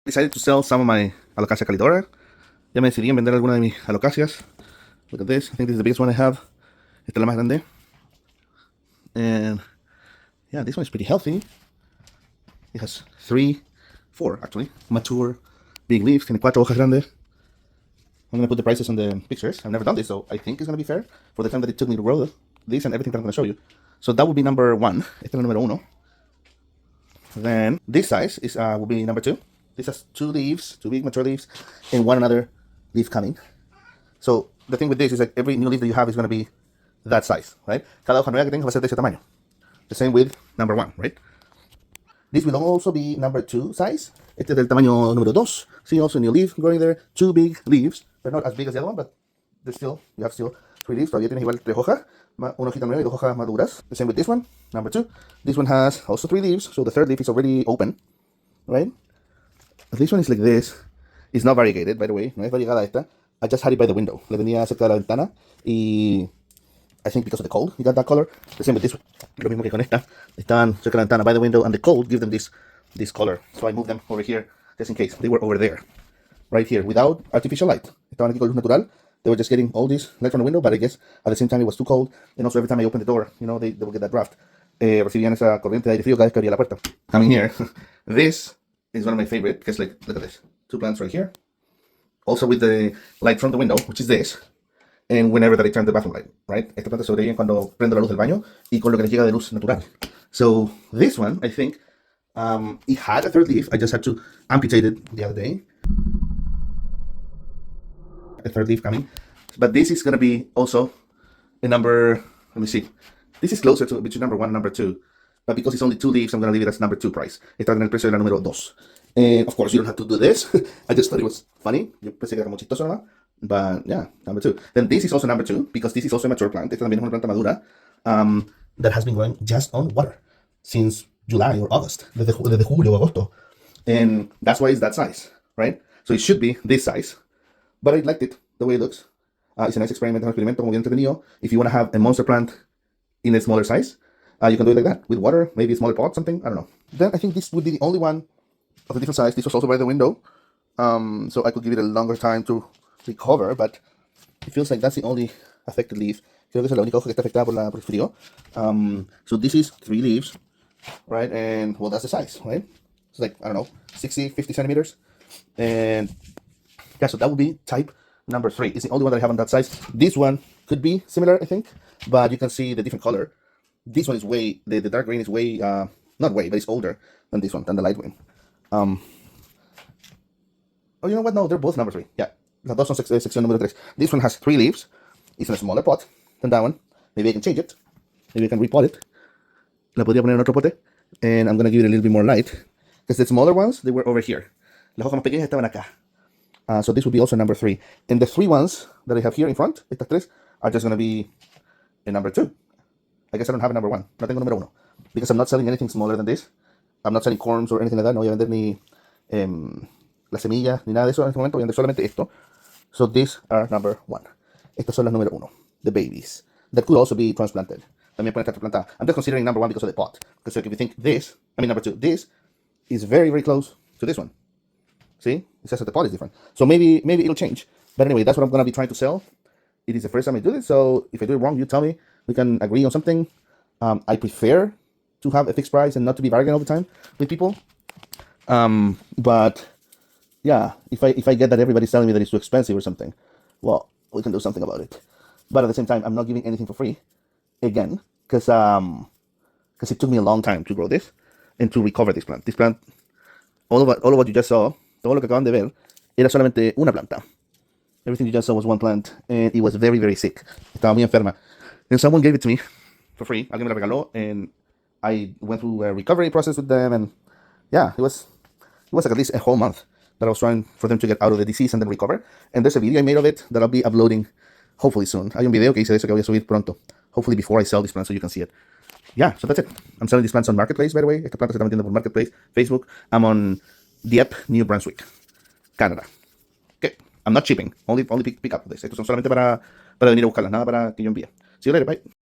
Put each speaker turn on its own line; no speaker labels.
decided to sell some of my Alocasia Calidora. Ya me decidí en vender alguna de mis Alocasias. Look at this. I think this is the biggest one I have. Esta es la más grande. And yeah, this one is pretty healthy. It has four actually, mature big leaves. Tiene 4 hojas grandes. I'm gonna put the prices on the pictures. I've never done this, so I think it's gonna be fair for the time that it took me to grow this and everything that I'm gonna show you. So that would be number 1. Este es el número 1. Then this size is will be number 2. This has 2 leaves, 2 big mature leaves, and one another leaf coming. So the thing with this is that every new leaf that you have is going to be that size, right? Cada hoja nueva que tengas va a ser de ese tamaño. The same with number 1, right? This will also be number 2 size. Este es del tamaño número 2. See also new leaf growing there. 2 big leaves. They're not as big as the other one, but they're still, you have still 3 leaves. Todavía tienes igual 3 hojas. Una hojita nueva y 2 hojas maduras. The same with this one, number 2. This one has also 3 leaves, so the 3rd leaf is already open, right? This one is like this. It's not variegated, by the way. No es variegada esta. I just had it by the window. Le venía cerca de la ventana y I think because of the cold, you got that color. The same with this one. Lo mismo que con esta. Estaban cerca de la ventana by the window, and the cold give them this color. So I moved them over here just in case. They were over there, right here, without artificial light. Estaban aquí con luz natural. They were just getting all this light from the window, but I guess at the same time it was too cold. And also every time I opened the door, you know, they would get that draft. Recibían esa corriente de aire frío cada vez que abría la puerta. Coming here, this is one of my favorite because, like, look at this. 2 plants right here. Also with the light from the window, which is this. And whenever that I turn the bathroom light, right? Esta planta sobreviven cuando prendo la luz del baño y con lo que les llega de luz natural. So this one, I think, it had a 3rd leaf. I just had to amputate it the other day. A 3rd leaf coming. But this is going to be also a number, let me see. This is closer to between number 1 and number 2. But because it's only 2 leaves, I'm going to leave it as number 2 price. Está en el precio de la número 2. And of course, you don't have to do this. I just thought it was funny. Yo pensé que era como chistoso nomás. But yeah, number 2. Then this is also number 2 because this is also a mature plant. Esta también es una planta madura that has been growing just on water since July or August. Desde julio o agosto. And that's why it's that size, right? So it should be this size. But I liked it, the way it looks. It's a nice experiment, un experimento muy entretenido. If you want to have a monster plant in a smaller size, you can do it like that, with water, maybe a smaller pot, something, I don't know. Then I think this would be the only one of a different size. This was also by the window, so I could give it a longer time to recover, but it feels like that's the only affected leaf. Creo que es la única hoja que está afectada por el frío. So this is 3 leaves, right? And, well, that's the size, right? It's like, I don't know, 60, 50 centimeters. And yeah, so that would be type number 3. It's the only one that I have on that size. This one could be similar, I think, but you can see the different color. This one is way, the dark green is way, not way, but it's older than this one, than the light green. Oh, you know what? No, they're both number 3. Yeah, las dos son sección número 3. This one has 3 leaves. It's in a smaller pot than that one. Maybe I can change it. Maybe I can repot it. La podría poner en otro pote. And I'm going to give it a little bit more light. Because the smaller ones, they were over here. Las hojas más pequeñas estaban acá. So this would be also number 3. And the 3 ones that I have here in front, estas 3, are just going to be a number 2. I guess I don't have a number 1. No tengo número 1. Because I'm not selling anything smaller than this. I'm not selling corms or anything like that. No voy a vender ni las semillas, ni nada de eso en este momento. Voy a vender solamente esto. So these are number 1. Estas son las número 1. The babies. That could also be transplanted. También pueden estar trasplantadas. I'm just considering number 1 because of the pot. Because if you think this, I mean number 2, this is very, very close to this one. See? It says that the pot is different. So maybe it'll change. But anyway, that's what I'm going to be trying to sell. It is the first time I do this. So if I do it wrong, you tell me. We can agree on something. I prefer to have a fixed price and not to be bargaining all the time with people. But yeah, if I get that everybody's telling me that it's too expensive or something, well, we can do something about it. But at the same time, I'm not giving anything for free. Again, because it took me a long time to grow this and to recover this plant. This plant, all of what you just saw, todo lo que acaban de ver, era solamente una planta. Everything you just saw was one plant, and it was very, very sick. Estaba muy enferma. And someone gave it to me for free. Alguien me la regaló, and I went through a recovery process with them, and yeah, it was like at least a whole month that I was trying for them to get out of the disease and then recover. And there's a video I made of it that I'll be uploading hopefully soon. Hay un video que hice de eso que voy a subir pronto. Hopefully before I sell this plant so you can see it. Yeah, so that's it. I'm selling these plants on Marketplace, by the way. Esta planta se está vendiendo por Marketplace, Facebook. I'm on Dieppe, New Brunswick, Canada. Okay, I'm not shipping. Only pick up this. Estos son solamente para venir a buscarlas, nada para que yo envíe. See you later, bye.